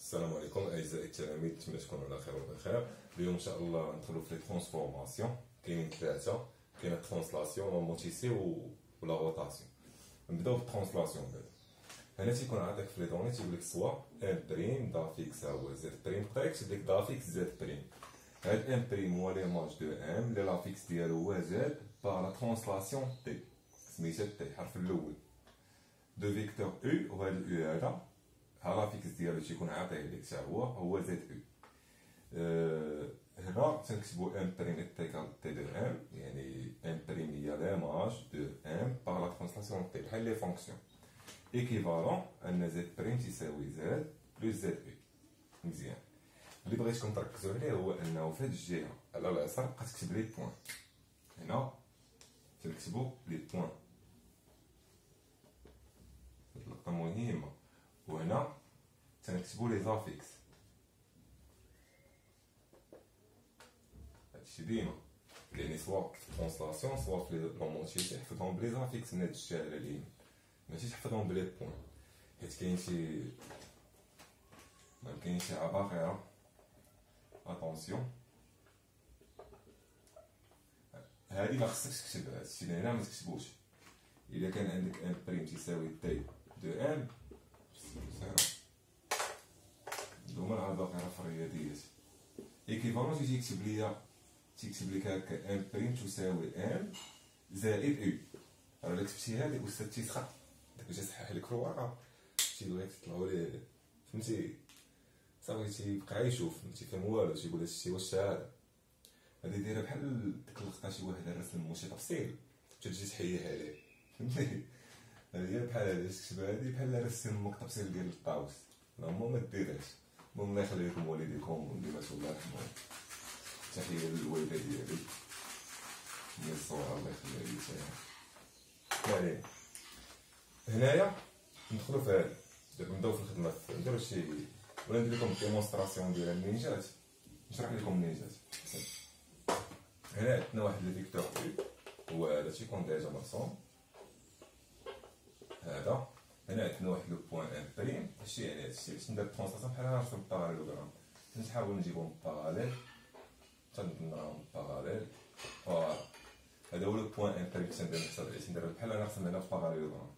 السلام عليكم اعزائي التلاميذ، نتمنى تكونوا على خير وبخير. اليوم ان شاء الله ندخلوا في لي ترانسفورماسيون. كاينين ثلاثه، كاين الترانسلاسيون والموتيسي ولا روتاسيون. نبداو بالترانسلاسيون. هنا تيكون عاطيك في لي دوني تيقول لك سوا ان بريم دا فيكس هو زد بريم، تقدر يكتب لك دا فيكس زد بريم. هاد ان بريم هو ليماج دو ام لي لا فيكس ديالو هو زد باغ لا ترانسلاسيون تي، سميتها تي الحرف الاول دو فيكتور او، وهاد الاو هذا ها فيكس ديالو تيكون عاطيه ليك حتى هو زد او. هنا تنكتبو ام بريم ايكال تي دو ام، يعني ام بريم هي ليماج دو ام باغ لا ترانسلاسيون تي بحال لي فونكسيون ايكيفالون ان زد بريم تساوي زد بلس زد او. مزيان، اللي بغيتكم تركزوا عليه هو انه في هاد الجهه على اليسار بقى تكتب لي بوين. هنا تنكتبو لي بوين، هاد اللقطه مهمه. وهنا تنكتبو لي زافيكس، هادشي ديما يعني سوا في الترانسلاسيون سوا في لي موتيسي تحفظهم بلي زافيكس من هاد الجهه على اليمين، ماشي تحفظهم بلي بوين، حيت كاين شي عباقرة. اتونسيون، هادي ما خصكش تكتبها، هادشي اللي هنا ما تكتبوش. الا كان عندك ان بريم تساوي تي دو ام، هما العباقرة في الرياضيات، ايكيفالون تيكتب لك هكا ان بريم تساوي ام زائد او. راه الا كتبتي هادي الاستاذ تيسخط، داك جا صحح لك في الورقه تيبغيك تطلعوا ليه، فهمتي؟ صافي تيبقى يشوف ما تيفهم والو، تيقول هادشي واش هذا. هادي دايره بحال ديك اللقطه شي واحد رسم شي تفصيل تجي تحيه عليه، فهمتي؟ هي بحال هادي تكتب هادي بحال رسم امك تفصيل ديال الطاوس. لا ما ديرهاش. المهم الله يخلي لكم والديكم وديماتو الله يرحمهم. تحيه للوالده ديالي هي الصوره الله يخليها لي. يعني هنايا ندخلو في هادي، دابا نبداو في الخدمه. نديرو شي ولا ندير لكم ديمونستراسيون ديال منين جات، نشرح لكم منين جات. هنا عندنا واحد لي فيكتور هو هذا تيكون ديجا مرسوم هذا. هنا عندنا واحد لو بوين ان بريم. هادشي يعني هادشي باش ندير ترانسلاسيون بحال نرسم باراليلوغرام، نحاول نجيبهم باراليل تنضربهم باراليل. فوالا هذا هو لو بوين ان بريم تندير نحسب عليه، تندير بحال نرسم هنا باراليلوغرام.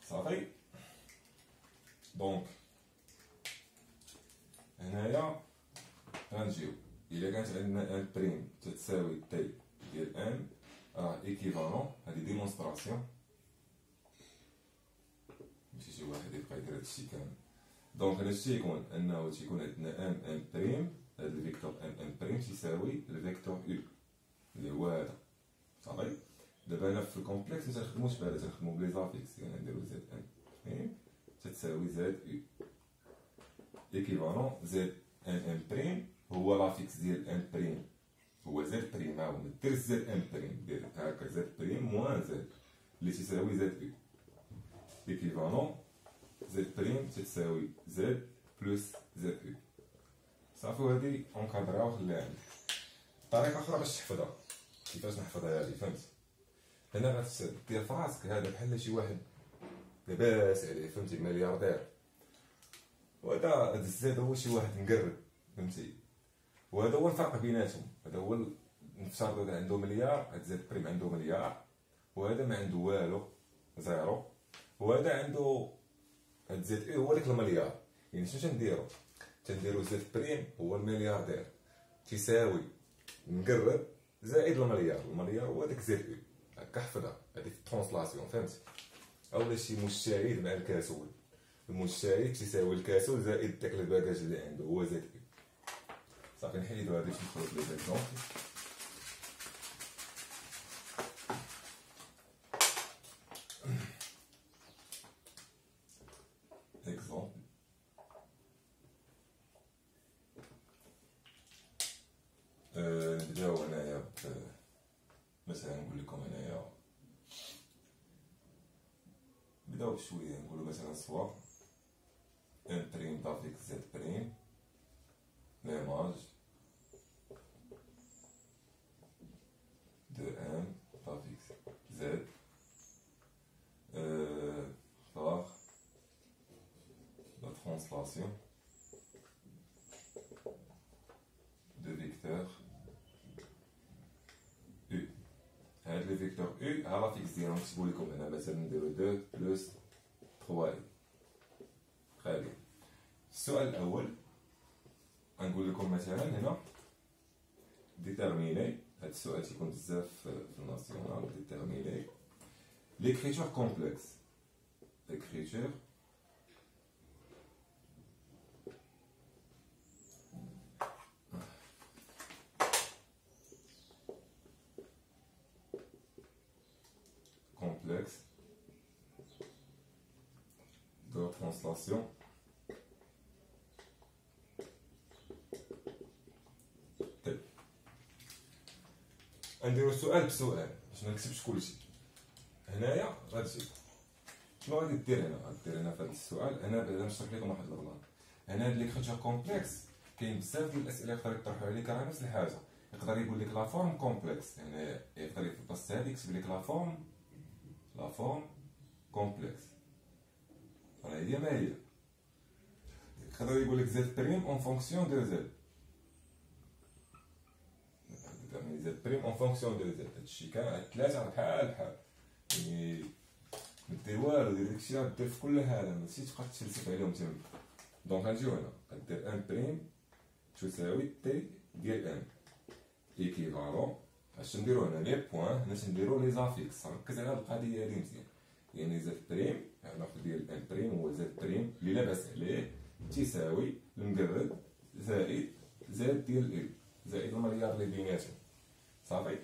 صافي. دونك هنايا غنجيو الا كانت عندنا ان بريم تتساوي تي ديال ان، راه ايكيفالون. هادي ديمونستراسيون ماشي شي واحد يبقى يدير هادشي كامل. دونك هذا الشيء يكون انه تيكون عندنا ان بريم، هاد الفيكتور ان بريم تيساوي الفيكتور او اللي هو هذا. صافي. دابا هنا في الكومبلكس متنخدموش بهذا، تنخدمو بلي زافيكس، يعني نديرو زد ان بريم تتساوي زد او ايكيفالون زد ان بريم هو لافيكس ديال ان بريم هو زد بريم. ها هو دير زد ان بريم، دير هكا زد بريم موان زد اللي تساوي زد او ايكيفالون زد بريم تساوي زد بلس زد او. صافي. وهادي اونكادراها وخليها عندك. طريقه اخرى باش تحفظها، كيفاش نحفظها هادي، فهمت؟ هنا غتدير في راسك هذا بحال شي واحد لاباس عليه، فهمتي؟ ملياردير، وهذا هاد الزاد هو شي واحد مقرب، فهمتي؟ وهذا هو الفرق بيناتهم. هذا هو نفترضوا هذا عنده مليار، هاد زاد بريم عنده مليار، وهذا ما عنده والو زيرو، وهذا عنده هاد زاد هو داك المليار. يعني شنو تنديرو زاد بريم هو الملياردير تساوي مقرب زائد المليار هو داك زاد هكا. حفظها هادي في الترانسلاسيون، فهمت؟ اولا شي مجتهد مع الكسول، المجتهد تساوي الكسول زائد داك الباكاج اللي عنده هو زاد او. صافي نحيدو هادي باش ندخلو في لي زيكزومبل. اكزومبل نبداو هنايا مثلا نقول لكم هنايا نبداو بشويه، نقولو مثلا سوا ان بريم دافيكس زد بريم ليماج دو ان دافيكس زد translation de vecteur U. هاد لي فيكتور U ها لا فيكس ديالهم نكتبو لكم هنا مثلا نديرو 2 بلس 3 très bien. السؤال الأول غنقول لكم مثلا هنا déterminer، هاد السؤال تيكون بزاف في الناسيونال. déterminer l'écriture complexe. l'écriture complexe de translation T. نديرو سؤال بسؤال باش ما نكتبش كلشي. هنايا غتجي شنو غادي دير هنا؟ غدير هنا في هذا السؤال هنا بعدا نشرح لكم واحد البلان. هنا هاد ليكريتور كومبلكس كاين بزاف ديال الاسئله يقدر يطرحوا عليك راه نفس الحاجه. يقدر يقول لك لا فورم كومبلكس، يعني يقدر في البلاصه هادي يكتب لك لا فورم كومبلكس، راه هي ما هي. يقدر يقول لك زد بريم اون فونكسيون دو زد، يعني زد بريم اون فونكسيون دو زد. هادشي كاع هاد الثلاثه بحال يعني مدير والو، دير داكشي راه دير في كل هذا، ماشي تبقى تفلسف عليهم تما. دونك غنجيو هنا غدير ان بريم تساوي تي ديال ان ايكيفالون. اش نديرو هنا لي بوان، هنا تنديرو لي زافيكس. ركز على هاد القضيه هادي مزيان، يعني زد بريم ناخد ديال ان بريم هو زد بريم اللي لاباس عليه تساوي المقرب زائد زد ديال ال زائد المليار اللي بيناتهم. صافي،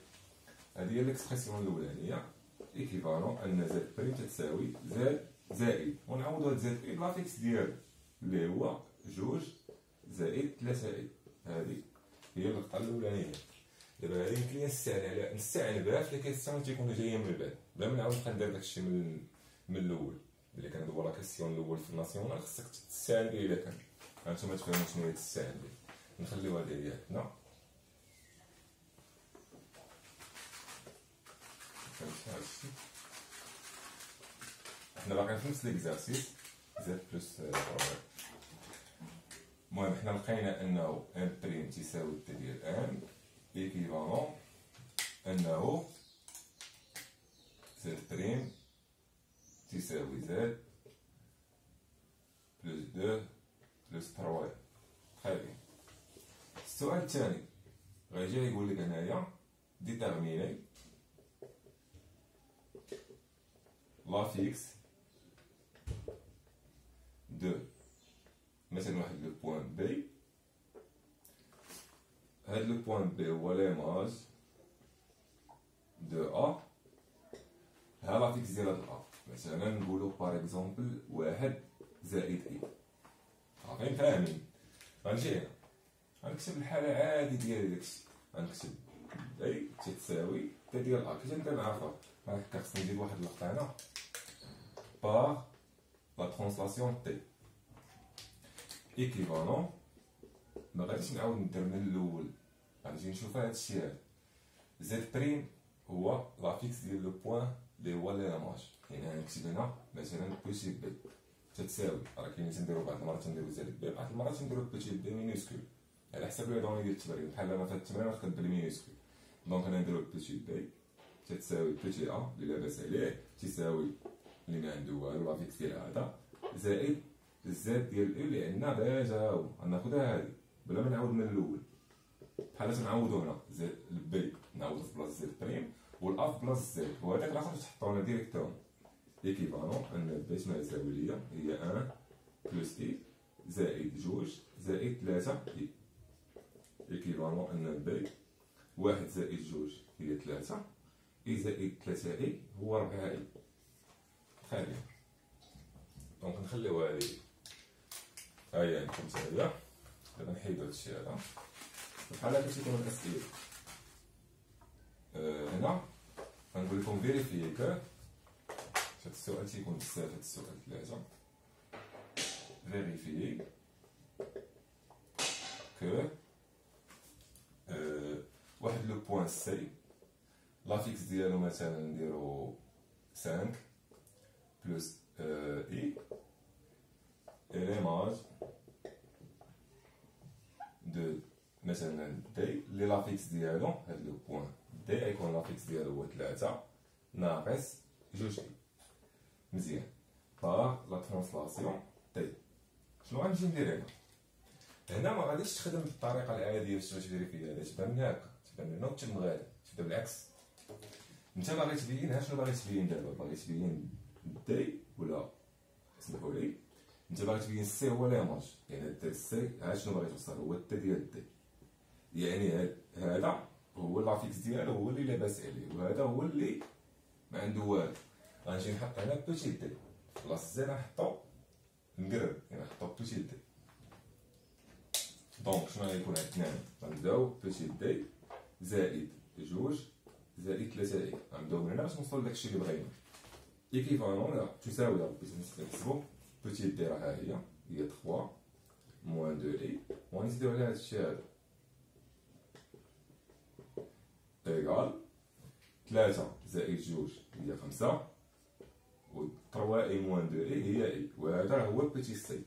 هادي هي ليكسبرسيون الاولانيه ايكيفالون ان زد بريم تساوي زد زائد، ونعوضو هاد زد بريم لافيكس ديالو اللي هو جوج زائد 3 ال. هادي هي النقطه الاولانيه. دابا هادي يمكن ليا نستعن بها في لي كيسيون اللي تيكونوا جايين من بعد، بلا ما نعاود نبقى ندير داكشي من الاول. ملي كندوي لا كيسيون الاول في الناسيونال خصك تستعن به الا كان هانتوما تفهموا شنو هي تستعن به. نخليو هادي هي هنا. حنا باقيين في نفس ليكزارسيس زد بلس المهم حنا لقينا انه ان بريم تساوي تي ديال ان ايكيفالون انه زد بريم تساوي زد بلس 2 بلس 3. تخي بيان. السؤال الثاني غيجي يقول لك هنايا ديتيرميني لا فيكس دو مثلا واحد لو بوان بي. هاد لو بوان بي هو ليماج دو ا. ها لا فيكس ديال هاد ا مثلا نقولو باغ اكزومبل واحد زائد اي. صافي فاهمين؟ غنجي هنا غنكتب الحالة عادي ديالي داكشي، غنكتب اي تساوي تي ديال ا. كيفاش نبدا نعرفها؟ هكا خصني نزيد واحد اللقطة هنا باغ لا ترانسلاسيون تي ايكيفالون. ما غاديش نعاود ندير من الاول، غنجي نشوف هادشي هذا زد بريم هو لا فيكس ديال لو بوان اللي هو ليماج. يعني غنكتب هنا مثلا بوتي بي تتساوي، راه كاين اللي تنديرو بعض المرات تنديرو زد بي، بعض المرات تنديرو بوتي بي مينيسكول على حسب لي دوني ديال التمرين. بحال انا في هاد التمرين غنخدم بالمينيسكول، دونك انا نديرو بوتي بي تتساوي بوتي ا اللي لاباس عليه تساوي اللي ما عنده والو لا فيكس ديال هذا زائد الزاد ديال ال اللي عندنا ديجا غناخدها هادي بلا ما نعاود من الاول. بحال تنعوضو هنا زد البي نعوضو في بلاصه زد بريم والاف بلاصه زد، وهذاك الاخر تحطو لنا ديريكتوم ايكيفالون ان بي شنو يساوي ليا هي 1 بلس اي زائد جوج زائد 3 اي ايكيفالون ان بي واحد زائد جوج هي 3 اي زائد 3 اي هو 4 اي. تخي بيان. دونك نخليو هادي ها هي عندكم تاهي. دابا نحيدو هادشي هذا بحال هكا تيكونو الاسئله. هنا غنقول لكم فيريفيي كو هاد السؤال تيكون بزاف. هاد السؤال 3 فيريفيي كو واحد لو بوان سي لا فيكس ديالو مثلا نديرو 5 بلس اي ليماج دو مثلا دي اللي لافيكس ديالو هاد لو بوان دي غيكون لافيكس ديالو هو 3 ناقص جوج اي. مزيان باغ لا ترونسلاسيون تي. شنو غنمشي ندير هنا؟ هنا ما غاديش تخدم بالطريقه العاديه باش تفيريفي هذا، تبان لنا هكا، تبان لنا وتم غادي تبدا بالعكس. انت باغي تبين شنو باغي تبين دابا؟ باغي تبين دي ولا اسمحوا لي انت باغي تبين السي هو ليماج، يعني السي ها شنو باغي توصل هو التي ديال دي، يعني هذا هو لافيكس ديالو هو اللي لاباس عليه، وهذا هو اللي ما عنده والو. غنجي نحط هنا بوتي دي بلاص زي غنحطو نقرب، يعني نحطو بوتي دي. دونك شنو غيكون عندنا هنا؟ غنبداو بوتي دي زائد جوج زائد 3 اي، غنبداو من هنا باش نوصلو لداكشي اللي بغينا. ايكيفالون تساوي بغيتو نحسبو بوتي دي راه ها هي 3 موان 2 اي، وغنزيدو على هادشي هذا ايكال 3 زائد جوج هي 5 و 3 اي موان 2 اي هي اي، وهذا راه هو بوتي سي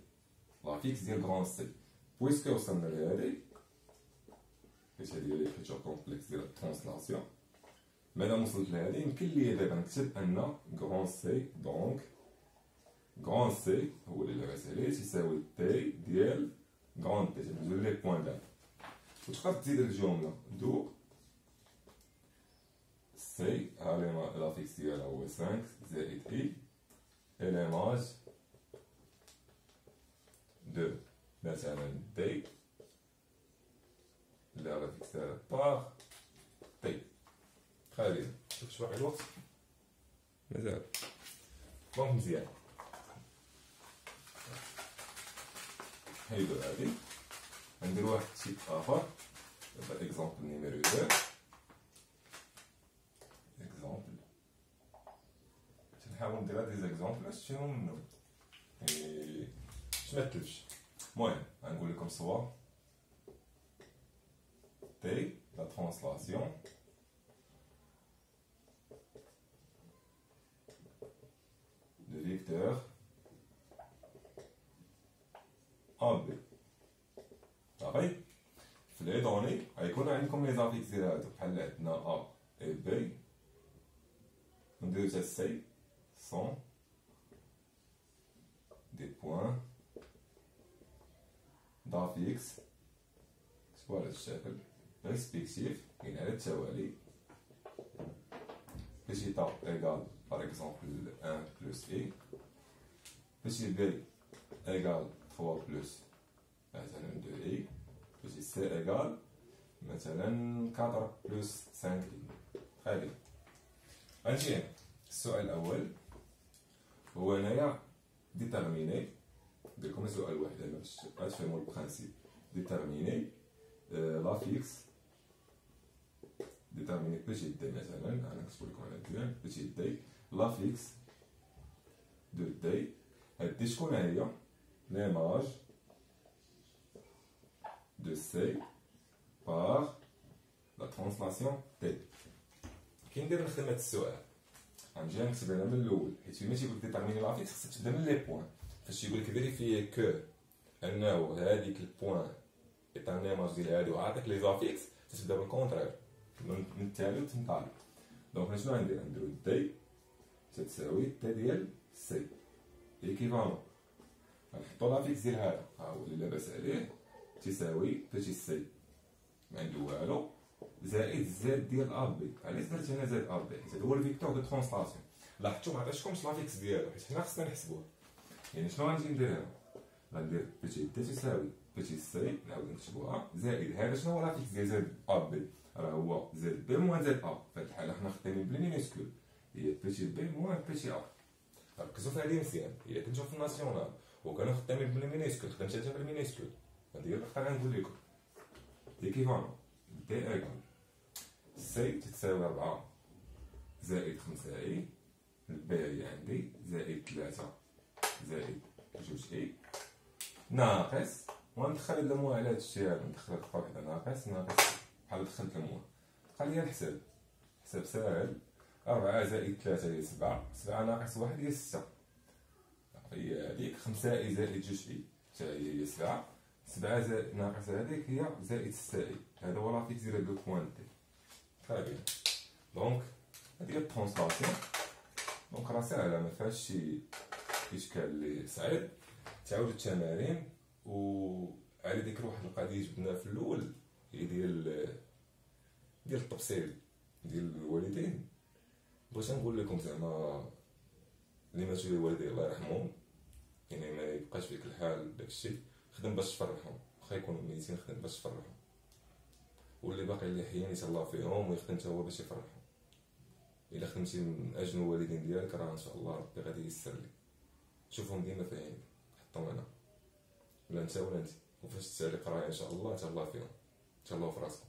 لافيكس ديال غران سي. بويسكو وصلنا لهادي حيت هادي هي ليكريتور كومبلكس ديال الترونسلاسيون، مادام وصلت لهادي يمكن ليا دابا نكتب ان غران سي، دونك غران سي هو اللي لاباس عليه تيساوي تي ديال غران تي. تنزول لي بوان دابا وتقدر تزيد الجمله دو سي ها لافيكس ديالها هو 5 زائد اي ليماج دو مثلا دي اللي لافيكس ديالها باغ تي. تخي بيان، شوف اش باقي الوقت مازال دونك مزيان. حيدو هادي ندير واحد التيب اخر، دابا اكزومبل نيميرو 2. اكزومبل تنحاول ندير هاد لي زيكزومبل باش تفهمو منهم، يعني باش متلفش. المهم غنقول لكم صور تي لا ترونسلاسيون دو فيكتور ا بي. صافي في لي دوني غيكون عندكم لي زافيكس ديال هادو بحال عندنا ا اي بي، نديرو حتى سي سون دي بوان دافيكس كتبو على هاد الشكل ريسبيكتيف يعني على التوالي. بيتي تا ايكال باغ اكزومبل 1 بلس اي، بيتي بي ايكال 3 بلس مثلا 2 اي، بيتي سي ايكال مثلا 4 بلس 5 اي. تخي بيان. غنجي السؤال الاول هو هنايا ديتيرميني، ندير لكم سؤال واحد هنا باش تفهموا البرانسيب. ديتيرميني لافيكس ديتيرميني بيتي دي مثلا، انا نكتبو لكم على الدوان بيتي دي لافيكس دو دي. هاد دي شكون هي؟ ليماج دو سي باغ لا ترونسلاسيون تي. كي ندير نخدم هاد السؤال غنجي نكتب هنا من الاول، حيت فيما تيقول ديتيرميني لافيكس خصك تبدا من لي بوان. فاش تيقول لك فيريفيي كو انه هاديك البوان ايت ان ايماج ديال هادي وعطيك لي زافيكس، تتبدا بالكونترير من التالي وتنطلق. دونك شنو غندير؟ نديرو دي تتساوي تي ديال سي ايكيفالون، غنحطو لافيكس ديال هذا ها هو اللي لاباس عليه تساوي بيتي سي ما عنده والو زائد زد ديال ا بي. علاش درت هنا زد ا بي؟ حيت هذا هو الفيكتور دو ترونسلاسيون. لاحظتوا ما عطاتكمش لافيكس ديالو حيت حنا خصنا نحسبوه. يعني شنو غنجي ندير هنا؟ غندير بيتي دي تساوي بيتي سي نعاود نكتبوها زائد هذا شنو هو لافيكس ديال زد ا بي؟ راه هو زد بي موان زد ا. في هاد الحاله حنا خدامين بلي مينيسكول، هي بيتي بي موان بيتي ا. ركزوا في هادي مزيان، هي كنتو في الناسيونال وكانوا خدامين بلي مينيسكول، خدمت حتى بالمينيسكول. هادي هي النقطه اللي غنقول لكم. ايكيفالون دي ايكال سي تتساوي 4 زائد 5 اي، البي هي عندي زائد 3 زائد 2 اي ناقص، وندخل الموا على هادشي هذا، ندخل هاد الفرق ناقص بحال دخلت الموا. بقى ليا الحساب، حساب ساهل. 4 زائد 3 هي 7 ناقص 1 هي 6، هي هاديك 5 اي زائد 2 اي حتى هي 7. 7 ناقص هذيك هي زائد 6 هذا هو لا فيكس ديال هاد لو بوان تي. تري بيان. دونك هادي هي الترونسلاسيون. دونك راه ساهله ما فيهاش شي اشكال اللي صعيب. تعاود التمارين وعلى ذكر واحد القضيه جبناها في الاول هي ديال التبصيل ديال الوالدين. بغيت نقول لكم زعما اللي ماتوا الوالدين الله يرحمهم، يعني ما يبقاش فيك الحال داكشي، خدم باش تفرحهم، واخا يكونوا ميتين خدم باش تفرحهم، واللي باقي اللي حيين يتهلا فيهم ويخدم حتى هو باش يفرحهم. الا خدمتي من اجل الوالدين ديالك راه ان شاء الله ربي غادي ييسر لك. شوفهم ديما في عينيك، حطهم هنا ولا انت ولا انت، وفاش تسالي قرايه ان شاء الله تهلا فيهم، تهلاو في راسكم.